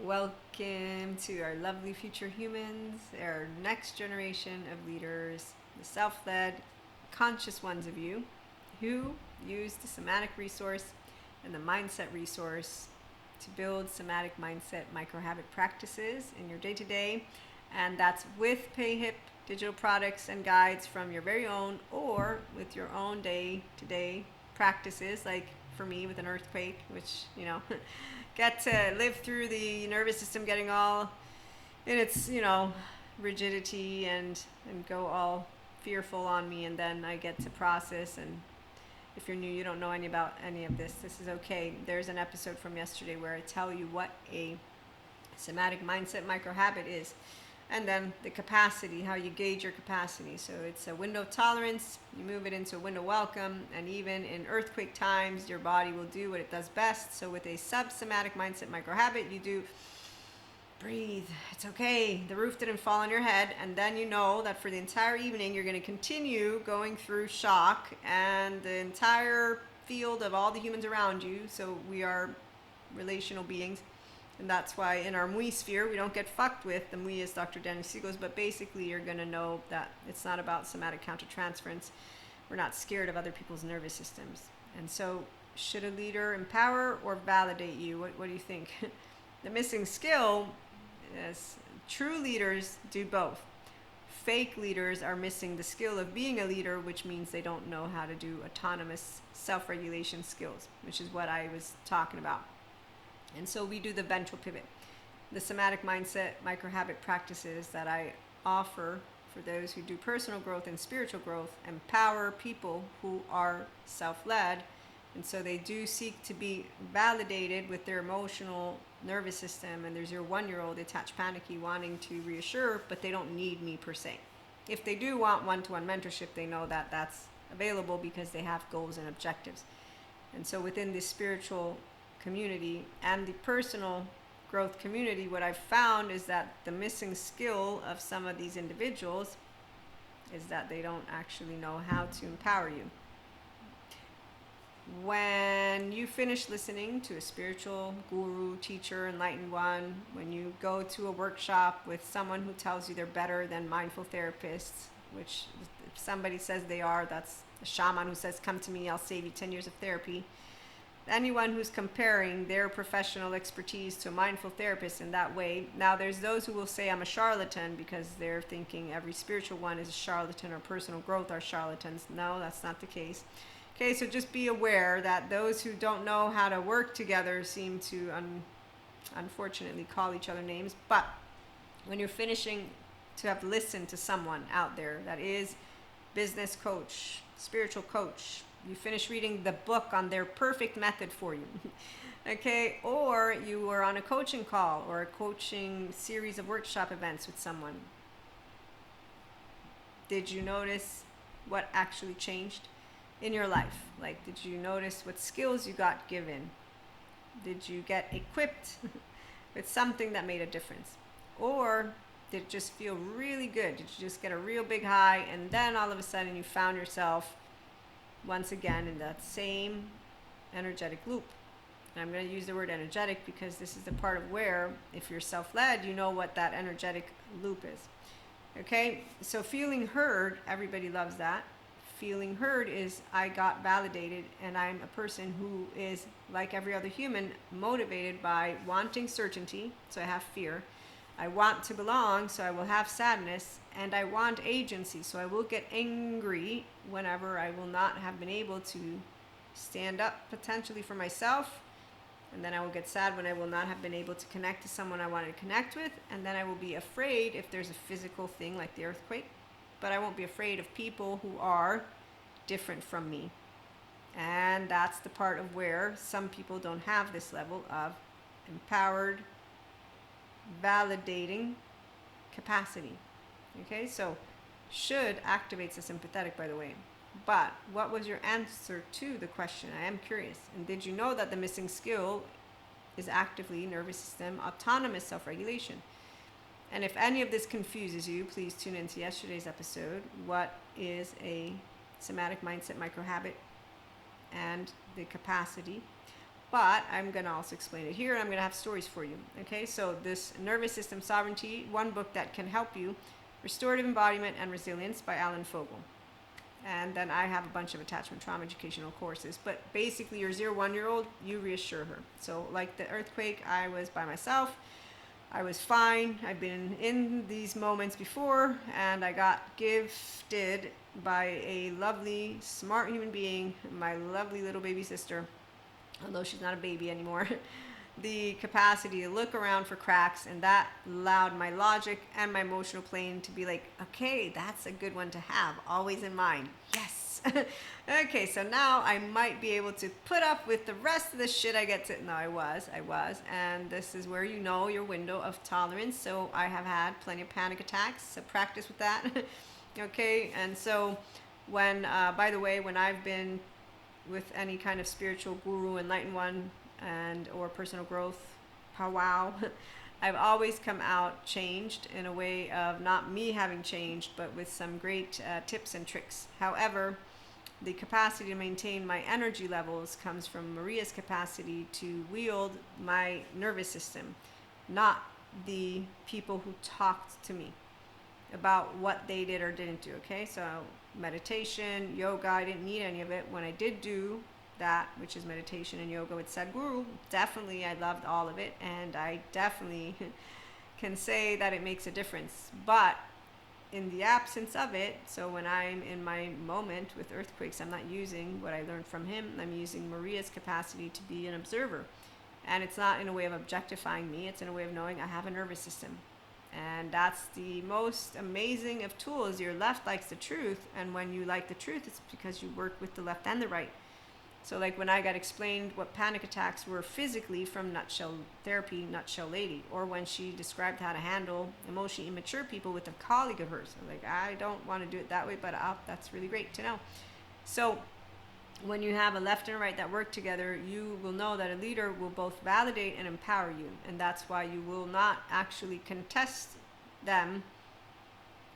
Welcome to our lovely future humans, our next generation of leaders, the self-led, conscious ones of you who use the somatic resource and the mindset resource to build somatic mindset micro-habit practices in your day-to-day. And that's with Payhip digital products and guides from your very own or with your own day-to-day practices, like for me with an earthquake, which, get to live through the nervous system getting all in its, rigidity and go all fearful on me, and then I get to process. And if you're new, you don't know about any of this is okay. There's an episode from yesterday where I tell you what a somatic mindset micro habit is, and then the capacity, how you gauge your capacity. So it's a window of tolerance, you move it into a window of welcome, and even in earthquake times, your body will do what it does best. So with a sub-somatic-mindset micro-habit, you do breathe, it's okay, the roof didn't fall on your head, and then you know that for the entire evening, you're going to continue going through shock and the entire field of all the humans around you. So we are relational beings. And that's why in our Mui sphere, we don't get fucked with. The Mui is Dr. Daniel Siegel's, but basically you're going to know that it's not about somatic countertransference. We're not scared of other people's nervous systems. And so should a leader empower or validate you? What do you think? The missing skill is true leaders do both. Fake leaders are missing the skill of being a leader, which means they don't know how to do autonomous self-regulation skills, which is what I was talking about. And so we do the ventral pivot, the somatic mindset micro-habit practices that I offer for those who do personal growth and spiritual growth, empower people who are self-led. And so they do seek to be validated with their emotional nervous system. And there's your 1-year-old attached panicky wanting to reassure, but they don't need me per se. If they do want one-to-one mentorship, they know that that's available because they have goals and objectives. And so within this spiritual community and the personal growth community, what I've found is that the missing skill of some of these individuals is that they don't actually know how to empower you. When you finish listening to a spiritual guru, teacher, enlightened one, when you go to a workshop with someone who tells you they're better than mindful therapists, which if somebody says they are, that's a shaman who says, come to me, I'll save you 10 years of therapy. Anyone who's comparing their professional expertise to a mindful therapist in that way. Now there's those who will say I'm a charlatan because they're thinking every spiritual one is a charlatan, or personal growth are charlatans. No, that's not the case. Okay, so just be aware that those who don't know how to work together seem to unfortunately call each other names. But when you're finishing to have listened to someone out there that is business coach, spiritual coach, you finish reading the book on their perfect method for you, okay? Or you were on a coaching call or a coaching series of workshop events with someone. Did you notice what actually changed in your life? Like, did you notice what skills you got given? Did you get equipped with something that made a difference? Or did it just feel really good? Did you just get a real big high, and then all of a sudden you found yourself once again in that same energetic loop? And I'm going to use the word energetic because this is the part of where, if you're self-led, you know what that energetic loop is. Okay, so feeling heard, everybody loves that. Feeling heard is I got validated, and I'm a person who is, like every other human, motivated by wanting certainty, so I have fear. I want to belong, so I will have sadness, and I want agency, so I will get angry whenever I will not have been able to stand up potentially for myself, and then I will get sad when I will not have been able to connect to someone I wanted to connect with, and then I will be afraid if there's a physical thing like the earthquake, but I won't be afraid of people who are different from me. And that's the part of where some people don't have this level of empowered, validating capacity. Okay, so should activates the sympathetic, by the way. But what was your answer to the question? I am curious. And did you know that the missing skill is actively nervous system autonomous self-regulation? And if any of this confuses you, please tune into yesterday's episode. What is a somatic mindset micro habit and the capacity? but I'm going to also explain it here, and I'm going to have stories for you. Okay, so this Nervous System Sovereignty, one book that can help you, Restorative Embodiment and Resilience by Alan Fogel. And then I have a bunch of attachment trauma educational courses. But basically, your 0-1-year-old, you reassure her. So like the earthquake, I was by myself. I was fine. I've been in these moments before, and I got gifted by a lovely, smart human being, my lovely little baby sister, although she's not a baby anymore, the capacity to look around for cracks, and that allowed my logic and my emotional plane to be like, okay, that's a good one to have, always in mind. Yes. Okay, so now I might be able to put up with the rest of the shit I get to. No, I was. And this is where you know your window of tolerance. So I have had plenty of panic attacks, so practice with that. Okay, and so when, by the way, when I've been with any kind of spiritual guru, enlightened one, and or personal growth powwow, I've always come out changed in a way of not me having changed, but with some great tips and tricks. However, the capacity to maintain my energy levels comes from Maria's capacity to wield my nervous system, not the people who talked to me about what they did or didn't do. Okay, so meditation, yoga, I didn't need any of it. When I did do that, which is meditation and yoga with Sadhguru, definitely I loved all of it, and I definitely can say that it makes a difference. But in the absence of it, so when I'm in my moment with earthquakes, I'm not using what I learned from him. I'm using Maria's capacity to be an observer, and it's not in a way of objectifying me, it's in a way of knowing I have a nervous system. And that's the most amazing of tools. Your left likes the truth, and when you like the truth, it's because you work with the left and the right. So like when I got explained what panic attacks were physically from Nutshell Therapy, Nutshell Lady, or when she described how to handle emotionally immature people with a colleague of hers. I'm like, I don't want to do it that way, but that's really great to know. So when you have a left and a right that work together, you will know that a leader will both validate and empower you. And that's why you will not actually contest them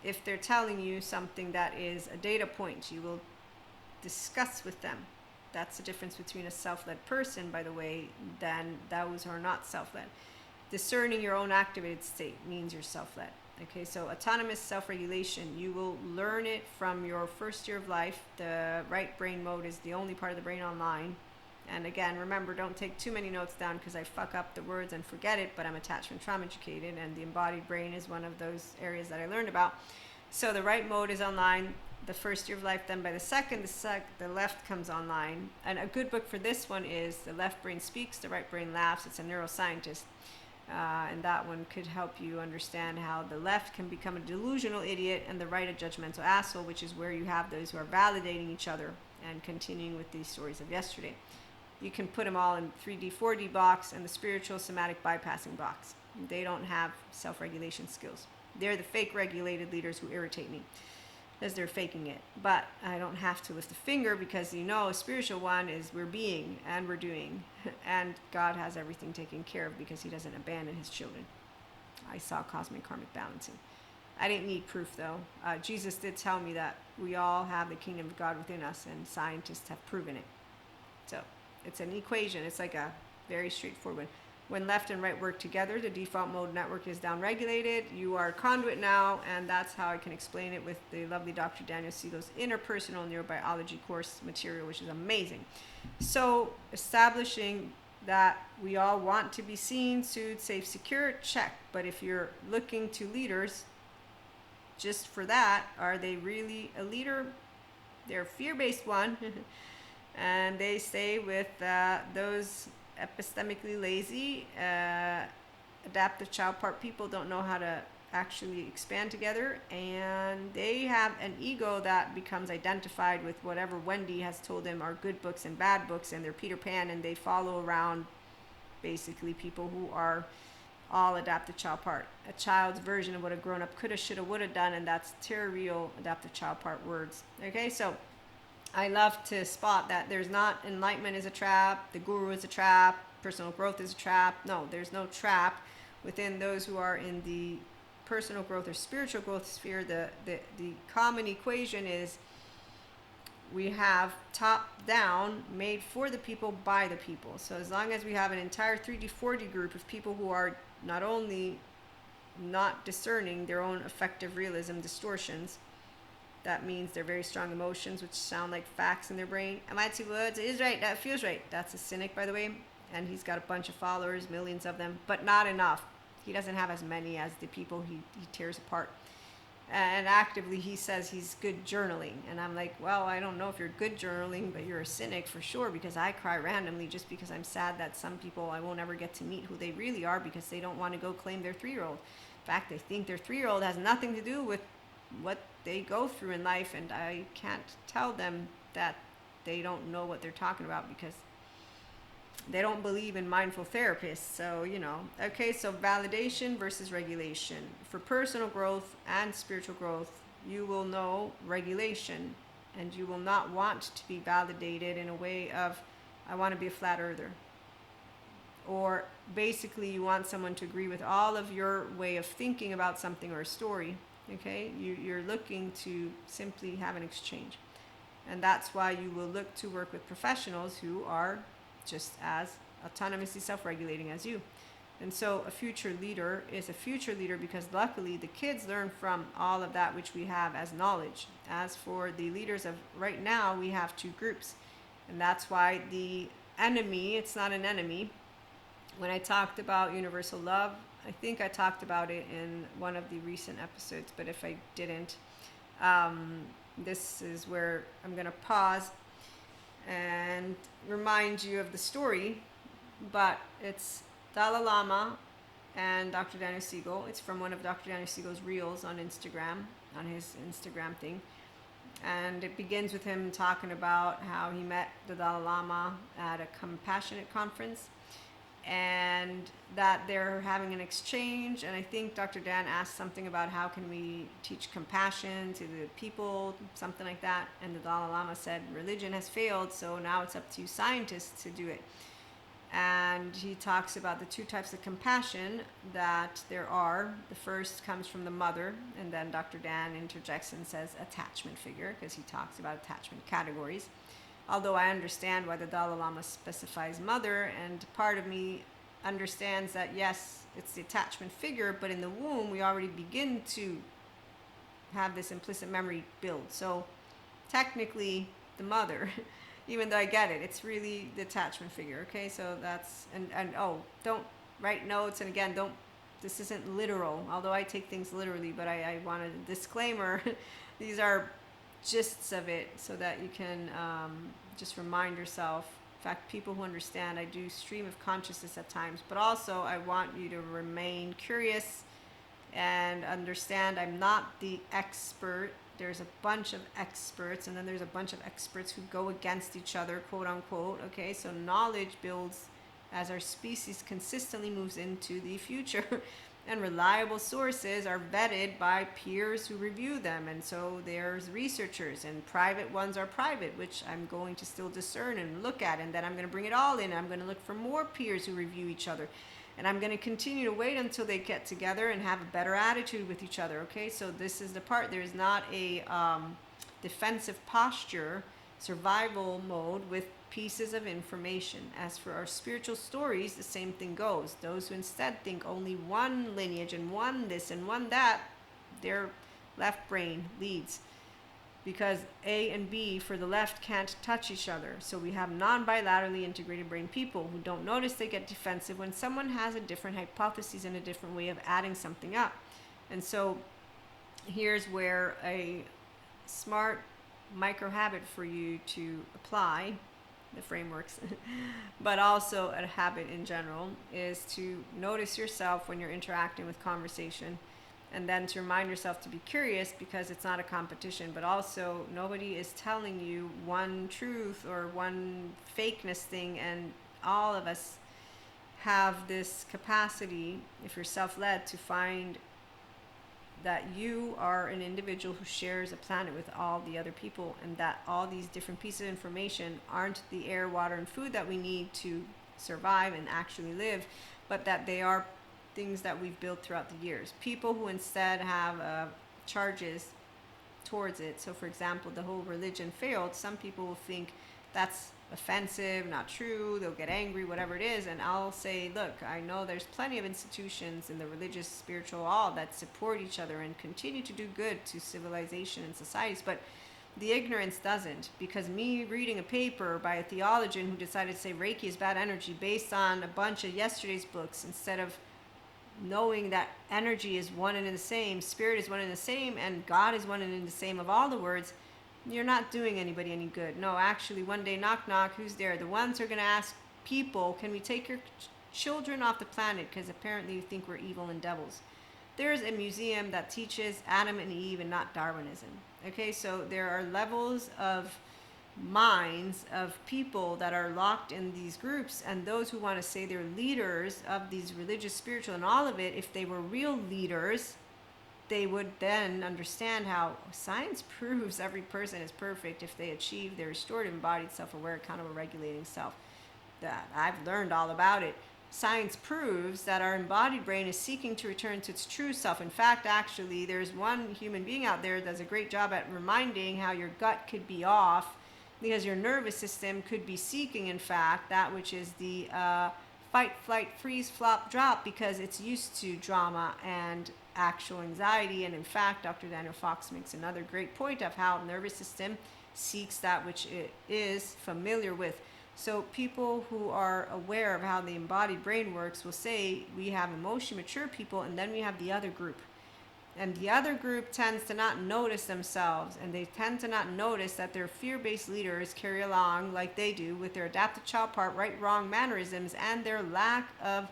if they're telling you something that is a data point. You will discuss with them. That's the difference between a self-led person, by the way, than those who are not self-led. Discerning your own activated state means you're self-led. Okay, so autonomous self-regulation, you will learn it from your first year of life. The right brain mode is the only part of the brain online. And again, remember, don't take too many notes down because I fuck up the words and forget it, but I'm attachment trauma educated, and the embodied brain is one of those areas that I learned about. So the right mode is online the first year of life, then by the second, the left comes online. And a good book for this one is The Left Brain Speaks, The Right Brain Laughs. It's a neuroscientist. And that one could help you understand how the left can become a delusional idiot and the right a judgmental asshole, which is where you have those who are validating each other and continuing with these stories of yesterday. You can put them all in 3D, 4D box and the spiritual somatic bypassing box. They don't have self-regulation skills. They're the fake regulated leaders who irritate me, as they're faking it. But I don't have to lift a finger because a spiritual one is we're being and we're doing, and God has everything taken care of because he doesn't abandon his children. I saw cosmic karmic balancing. I didn't need proof though. Jesus did tell me that we all have the kingdom of God within us, and scientists have proven it. So it's an equation. It's like a very straightforward one. When left and right work together, the default mode network is downregulated. You are a conduit now, and that's how I can explain it with the lovely Dr. Daniel Siegel's interpersonal neurobiology course material, which is amazing. So establishing that we all want to be seen, soothed, safe, secure, check. But if you're looking to leaders just for that, are they really a leader? They're a fear-based one, and they stay with those epistemically lazy, adaptive child part people don't know how to actually expand together, and they have an ego that becomes identified with whatever Wendy has told them are good books and bad books, and they're Peter Pan, and they follow around basically people who are all adaptive child part, a child's version of what a grown-up coulda, shoulda, woulda done, and that's real adaptive child part words. Okay, so I love to spot that there's not enlightenment is a trap, the guru is a trap, personal growth is a trap. No, there's no trap within those who are in the personal growth or spiritual growth sphere. The common equation is we have top down, made for the people, by the people. So as long as we have an entire 3D, 4D group of people who are not only not discerning their own affective realism distortions, that means they're very strong emotions, which sound like facts in their brain. I might say, well, it is right, that feels right. That's a cynic, by the way, and he's got a bunch of followers, millions of them, but not enough. He doesn't have as many as the people he tears apart. And actively he says he's good journaling, and I'm like, well, I don't know if you're good journaling, but you're a cynic for sure, because I cry randomly just because I'm sad that some people I won't ever get to meet who they really are, because they don't want to go claim their 3-year-old. In fact, they think their 3-year-old has nothing to do with what they go through in life, and I can't tell them that they don't know what they're talking about, because they don't believe in mindful therapists. So, okay, so validation versus regulation. For personal growth and spiritual growth, you will know regulation, and you will not want to be validated in a way of, I want to be a flat earther. Or basically you want someone to agree with all of your way of thinking about something or a story. Okay, you're looking to simply have an exchange. And that's why you will look to work with professionals who are just as autonomously self-regulating as you. And so a future leader is a future leader because luckily the kids learn from all of that which we have as knowledge. As for the leaders of right now, we have 2 groups. And that's why the enemy, it's not an enemy. When I talked about universal love, I think I talked about it in one of the recent episodes, but if I didn't, this is where I'm going to pause and remind you of the story. But it's Dalai Lama and Dr. Daniel Siegel. It's from one of Dr. Daniel Siegel's reels on Instagram, on his Instagram thing. And it begins with him talking about how he met the Dalai Lama at a compassionate conference, and that they're having an exchange. And I think Dr. Dan asked something about how can we teach compassion to the people, something like that. And the Dalai Lama said, religion has failed, so now it's up to you scientists to do it. And he talks about the 2 types of compassion that there are. The first comes from the mother, and then Dr. Dan interjects and says attachment figure, because he talks about attachment categories. Although I understand why the Dalai Lama specifies mother, and part of me understands that yes, it's the attachment figure, but in the womb we already begin to have this implicit memory build. So technically the mother, even though I get it, it's really the attachment figure. Okay, so that's, and don't write notes, and again, this isn't literal, although I take things literally, but I want a disclaimer. These are gists of it so that you can just remind yourself. In fact, people who understand, I do stream of consciousness at times, but also I want you to remain curious and understand I'm not the expert. There's a bunch of experts, and then there's a bunch of experts who go against each other, quote unquote. Okay, so knowledge builds as our species consistently moves into the future. And reliable sources are vetted by peers who review them. And so there's researchers, and private ones are private, which I'm going to still discern and look at. And then I'm going to bring it all in. I'm going to look for more peers who review each other. And I'm going to continue to wait until they get together and have a better attitude with each other. Okay, so this is the part. There's not a defensive posture, survival mode with pieces of information. As for our spiritual stories, the same thing goes. Those who instead think only one lineage and one this and one that, their left brain leads, because A and B for the left can't touch each other. So we have non-bilaterally integrated brain people who don't notice they get defensive when someone has a different hypothesis and a different way of adding something up. And so here's where a smart micro habit for you to apply the frameworks, but also a habit in general, is to notice yourself when you're interacting with conversation, and then to remind yourself to be curious, because it's not a competition, but also nobody is telling you one truth or one fakeness thing, and all of us have this capacity, if you're self-led, to find that you are an individual who shares a planet with all the other people, and that all these different pieces of information aren't the air, water, and food that we need to survive and actually live, but that they are things that we've built throughout the years. People who instead have charges towards it. So for example, the whole religion failed, some people will think that's offensive, not true, they'll get angry, whatever it is, and I'll say, look, I know there's plenty of institutions in the religious, spiritual, all that support each other and continue to do good to civilization and societies, but the ignorance doesn't, because me reading a paper by a theologian who decided to say Reiki is bad energy based on a bunch of yesterday's books, instead of knowing that energy is one and the same, spirit is one and the same, and God is one and the same of all the words, you're not doing anybody any good. No, actually, one day, knock, knock, who's there? The ones who are going to ask people, can we take your children off the planet because apparently you think we're evil and devils. There's a museum that teaches Adam and Eve and not Darwinism. Okay, so there are levels of minds of people that are locked in these groups, and those who want to say they're leaders of these religious, spiritual, and all of it, if they were real leaders, they would then understand how science proves every person is perfect if they achieve their restorative, embodied, self-aware, accountable, regulating self. That I've learned all about it. Science proves that our embodied brain is seeking to return to its true self. In fact, actually, there's one human being out there that does a great job at reminding how your gut could be off, because your nervous system could be seeking, in fact, that which is the fight, flight, freeze, flop, drop, because it's used to drama and actual anxiety. And in fact, Dr. Daniel Fox makes another great point of how the nervous system seeks that which it is familiar with. So people who are aware of how the embodied brain works will say we have emotionally mature people, and then we have the other group. And the other group tends to not notice themselves, and they tend to not notice that their fear-based leaders carry along like they do with their adaptive child part, right, wrong mannerisms, and their lack of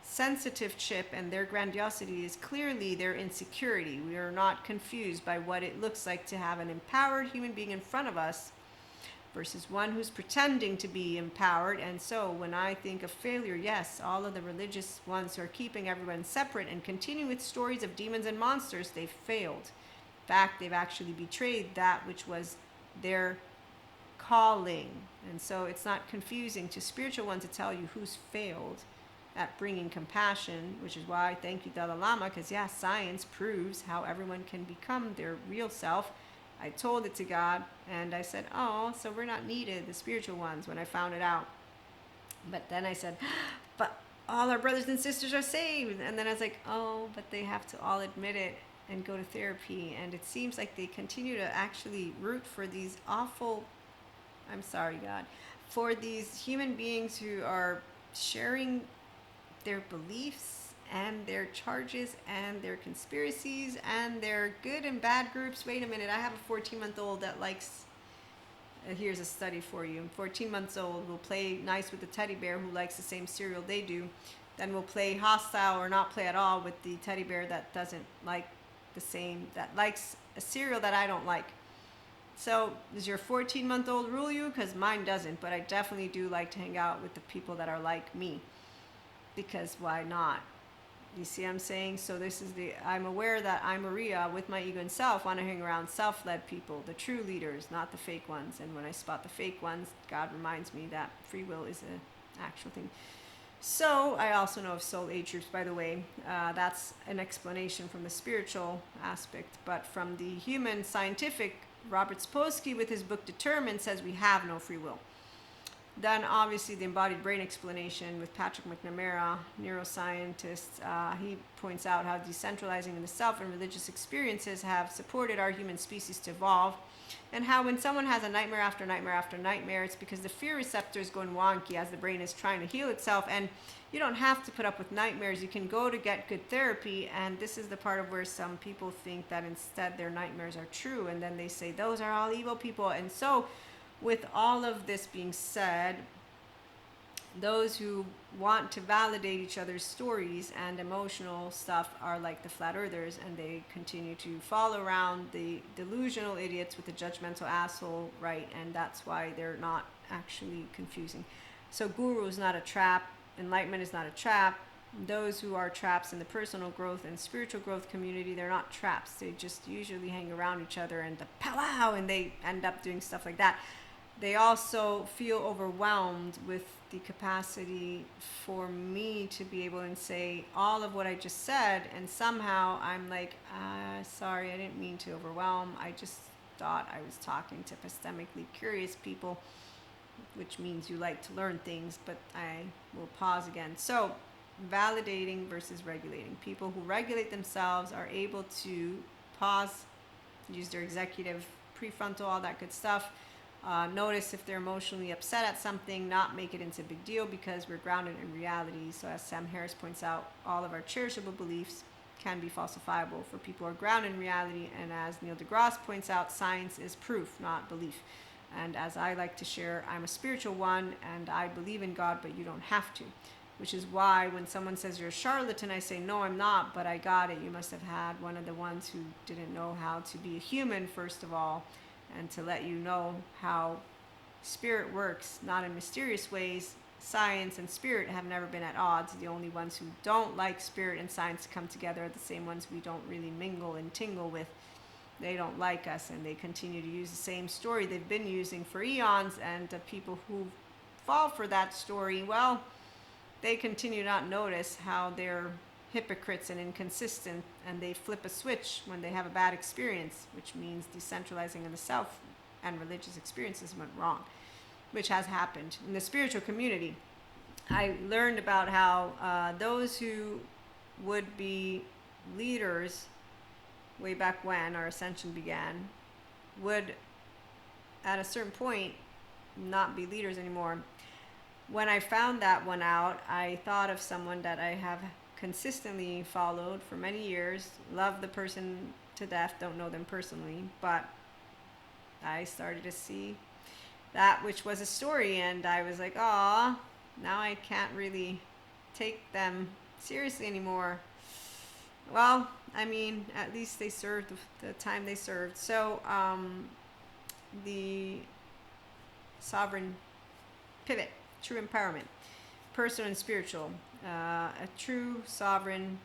sensitive chip, and their grandiosity is clearly their insecurity. We are not confused by what it looks like to have an empowered human being in front of us versus one who's pretending to be empowered. And so when I think of failure, yes, all of the religious ones who are keeping everyone separate and continuing with stories of demons and monsters, they've failed. In fact, they've actually betrayed that which was their calling. And so it's not confusing to spiritual ones to tell you who's failed at bringing compassion, which is why I thank you, Dalai Lama, because yeah, science proves how everyone can become their real self. I told it to God, and I said, oh, so we're not needed, the spiritual ones, when I found it out. But then I said, but all our brothers and sisters are saved. And then I was like, oh, but they have to all admit it and go to therapy. And it seems like they continue to actually root for these awful, I'm sorry, God, for these human beings who are sharing their beliefs and their charges and their conspiracies and their good and bad groups. Wait a minute, I have a 14-month-old that likes, here's a study for you, 14 months old will play nice with the teddy bear who likes the same cereal they do, then will play hostile or not play at all with the teddy bear that doesn't like the same, that likes a cereal that I don't like. So does your 14-month-old rule you? Because mine doesn't, but I definitely do like to hang out with the people that are like me, because why not? You see what I'm saying? So this is I'm aware that I, Maria, with my ego and self, want to hang around self-led people, the true leaders, not the fake ones. And when I spot the fake ones, God reminds me that free will is an actual thing. So I also know of soul age groups, by the way. That's an explanation from the spiritual aspect. But from the human scientific, Robert Sapolsky, with his book Determined, says we have no free will. Then obviously the embodied brain explanation with Patrick McNamara, neuroscientist, he points out how decentralizing in the self and religious experiences have supported our human species to evolve, and how when someone has a nightmare after nightmare after nightmare, it's because the fear receptor is going wonky as the brain is trying to heal itself. And you don't have to put up with nightmares. You can go to get good therapy, and this is the part of where some people think that instead their nightmares are true, and then they say those are all evil people. And so with all of this being said, those who want to validate each other's stories and emotional stuff are like the flat earthers, and they continue to follow around the delusional idiots with the judgmental asshole, right? And that's why they're not actually confusing. So guru is not a trap. Enlightenment is not a trap. Those who are traps in the personal growth and spiritual growth community, they're not traps. They just usually hang around each other and the powwow, and they end up doing stuff like that. they also feel overwhelmed with the capacity for me to be able to say all of what I just said, and somehow I'm like, sorry, I didn't mean to overwhelm. I just thought I was talking to epistemically curious people, which means you like to learn things, but I will pause again. So, validating versus regulating. People who regulate themselves are able to pause, use their executive prefrontal, all that good stuff. Notice if they're emotionally upset at something, not make it into a big deal because we're grounded in reality. So as Sam Harris points out, all of our cherishable beliefs can be falsifiable for people who are grounded in reality. And as Neil deGrasse points out, science is proof, not belief. And as I like to share, I'm a spiritual one and I believe in God, but you don't have to. Which is why when someone says you're a charlatan, I say, no, I'm not, but I got it. You must have had one of the ones who didn't know how to be a human, first of all, and to let you know how spirit works, not in mysterious ways. Science and spirit have never been at odds. The only ones who don't like spirit and science to come together are the same ones we don't really mingle and tingle with. They don't like us, and they continue to use the same story they've been using for eons, and the people who fall for that story, well, they continue to not notice how they're hypocrites and inconsistent, and they flip a switch when they have a bad experience, which means decentralizing in the self and religious experiences went wrong, which has happened in the spiritual community. I learned about how those who would be leaders way back when our ascension began would at a certain point not be leaders anymore. When I found that one out, I thought of someone that I have consistently followed for many years, love the person to death, don't know them personally, but I started to see that which was a story, and I was like, aw, now I can't really take them seriously anymore. Well, I mean, at least they served the time they served. So, the sovereign pivot. True empowerment, personal and spiritual. A true sovereign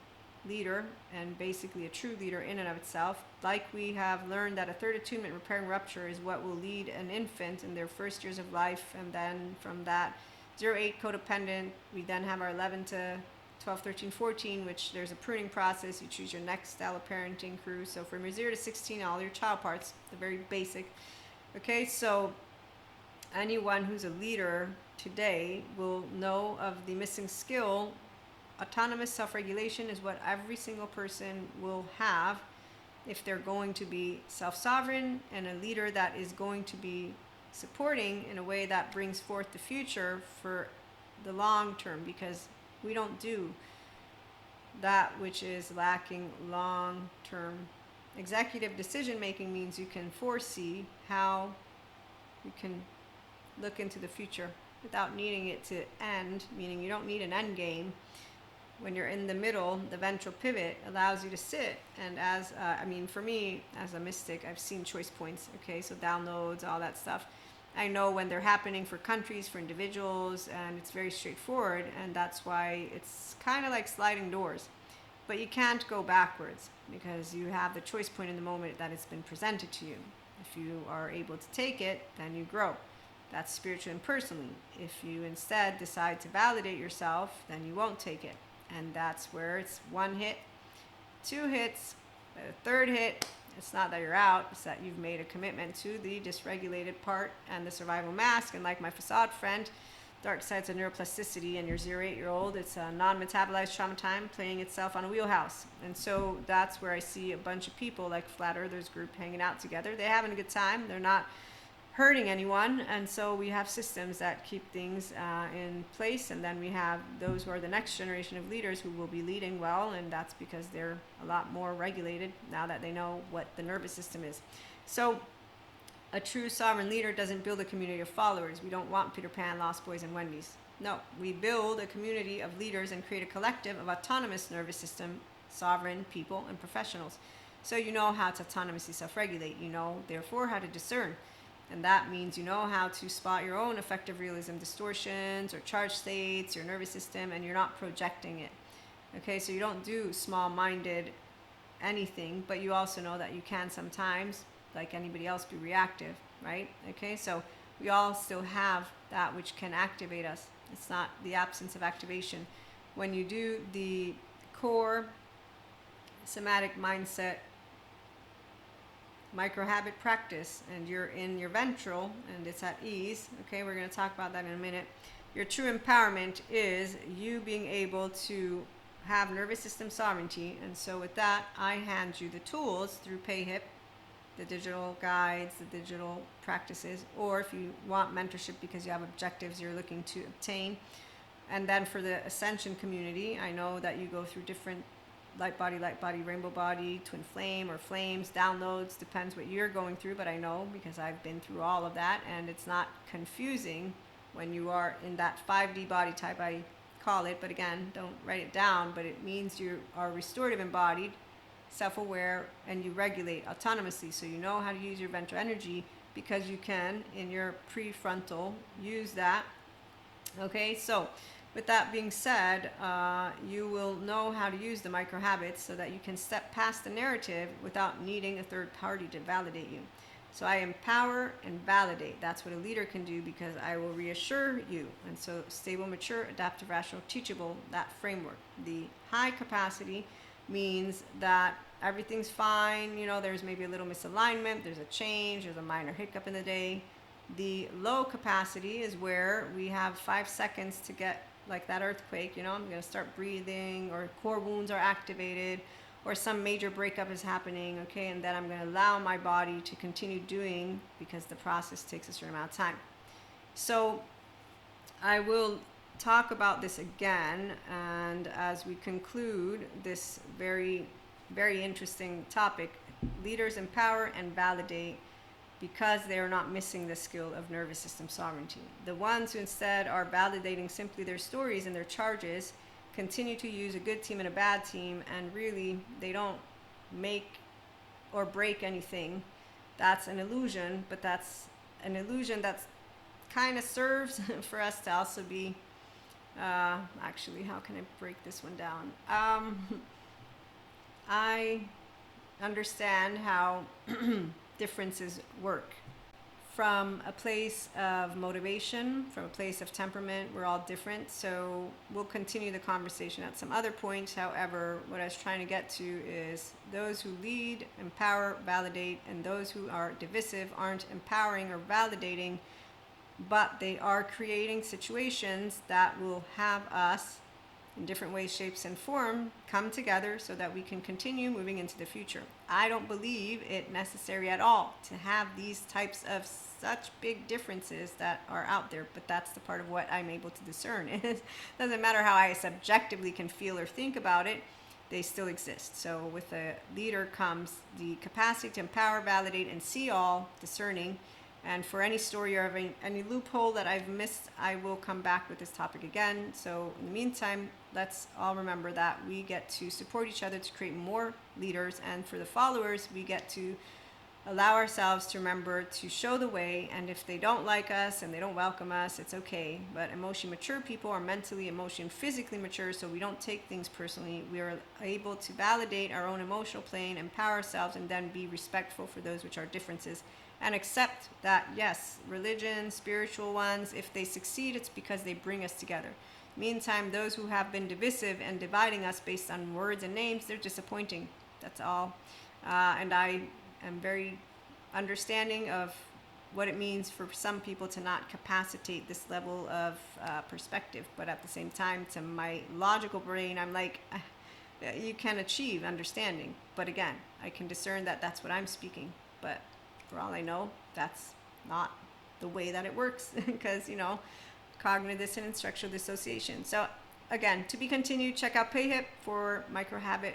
leader, and basically a true leader in and of itself. Like we have learned that a third attunement, repairing rupture, is what will lead an infant in their first years of life, and then from that 0-8 codependent, we then have our 11 to 12, 13, 14, which there's a pruning process. You choose your next style of parenting crew. So from your 0 to 16, all your child parts, the very basic. Okay, so anyone who's a leader today will know of the missing skill. Autonomous self-regulation is what every single person will have if they're going to be self-sovereign, and a leader that is going to be supporting in a way that brings forth the future for the long term, because we don't do that which is lacking long term. Executive decision making means you can foresee how you can look into the future without needing it to end, meaning you don't need an end game. When you're in the middle, the ventral pivot allows you to sit. And as, for me, as a mystic, I've seen choice points, okay? So downloads, all that stuff. I know when they're happening for countries, for individuals, and it's very straightforward. And that's why it's kind of like sliding doors. But you can't go backwards because you have the choice point in the moment that it's been presented to you. If you are able to take it, then you grow. That's spiritually and personally. If you instead decide to validate yourself, then you won't take it. And that's where it's 1 hit, 2 hits, by the 3rd hit, it's not that you're out, it's that you've made a commitment to the dysregulated part and the survival mask. And like my facade friend, dark sides of neuroplasticity, and your 0-8-year-old, it's a non-metabolized trauma time playing itself on a wheelhouse. And so that's where I see a bunch of people like Flat Earthers group hanging out together. They're having a good time. They're not hurting anyone, and so we have systems that keep things in place, and then we have those who are the next generation of leaders who will be leading well, and that's because they're a lot more regulated now that they know what the nervous system is. So a true sovereign leader doesn't build a community of followers. We don't want Peter Pan, Lost Boys, and Wendy's. No, we build a community of leaders and create a collective of autonomous nervous system, sovereign people, and professionals. So you know how to autonomously self-regulate. You know, therefore, how to discern. And that means you know how to spot your own effective realism distortions or charge states, your nervous system, and you're not projecting it. Okay, so you don't do small-minded anything, but you also know that you can sometimes, like anybody else, be reactive, right? Okay, so we all still have that which can activate us. It's not the absence of activation. When you do the core somatic mindset micro habit practice and you're in your ventral and it's at ease, okay, we're going to talk about that in a minute. Your true empowerment is you being able to have nervous system sovereignty. And so with that, I hand you the tools through Payhip, the digital guides, the digital practices, or if you want mentorship because you have objectives you're looking to obtain. And then for the ascension community, I know that you go through different light body, rainbow body, twin flame or flames, downloads, depends what you're going through, but I know because I've been through all of that, and it's not confusing when you are in that 5D body type, I call it, but again, don't write it down, but it means you are restorative embodied, self-aware, and you regulate autonomously, so you know how to use your ventral energy because you can in your prefrontal use that. Okay, so with that being said, you will know how to use the micro habits so that you can step past the narrative without needing a third party to validate you. So I empower and validate. That's what a leader can do because I will reassure you. And so stable, mature, adaptive, rational, teachable, that framework. The high capacity means that everything's fine. You know, there's maybe a little misalignment. There's a change. There's a minor hiccup in the day. The low capacity is where we have 5 seconds to get like that earthquake, you know, I'm going to start breathing, or core wounds are activated, or some major breakup is happening, okay, and then I'm going to allow my body to continue doing because the process takes a certain amount of time. So I will talk about this again, and as we conclude this very, very interesting topic, leaders empower and validate because they are not missing the skill of nervous system sovereignty. The ones who instead are validating simply their stories and their charges continue to use a good team and a bad team, and really they don't make or break anything. That's an illusion, but that's an illusion that kind of serves for us to also be, actually, how can I break this one down? I understand how differences work. From a place of motivation, from a place of temperament, we're all different. So we'll continue the conversation at some other point. However, what I was trying to get to is those who lead, empower, validate, and those who are divisive aren't empowering or validating, but they are creating situations that will have us in different ways, shapes, and form come together so that we can continue moving into the future. I don't believe it necessary at all to have these types of such big differences that are out there, but that's the part of what I'm able to discern. It doesn't matter how I subjectively can feel or think about it, they still exist. So with a leader comes the capacity to empower, validate, and see all, discerning. And for any story or any loophole that I've missed, I will come back with this topic again. So in the meantime, let's all remember that we get to support each other to create more leaders. And for the followers, we get to allow ourselves to remember to show the way. And if they don't like us and they don't welcome us, it's okay. But emotionally mature people are mentally, emotionally, and physically mature, so we don't take things personally. We are able to validate our own emotional plane, empower ourselves, and then be respectful for those which are differences. And accept that, yes, religion, spiritual ones, if they succeed, it's because they bring us together. Meantime, those who have been divisive and dividing us based on words and names, they're disappointing. That's all. And I am very understanding of what it means for some people to not capacitate this level of perspective. But at the same time, to my logical brain, I'm like, you can achieve understanding. But again, I can discern that that's what I'm speaking. But for all I know, that's not the way that it works because, you know, cognitive dissonance, structural dissociation. So again, to be continued, check out Payhip for micro habit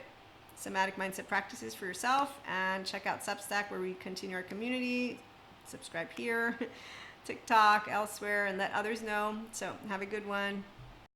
somatic mindset practices for yourself, and check out Substack where we continue our community. Subscribe here, TikTok, elsewhere, and let others know. So have a good one.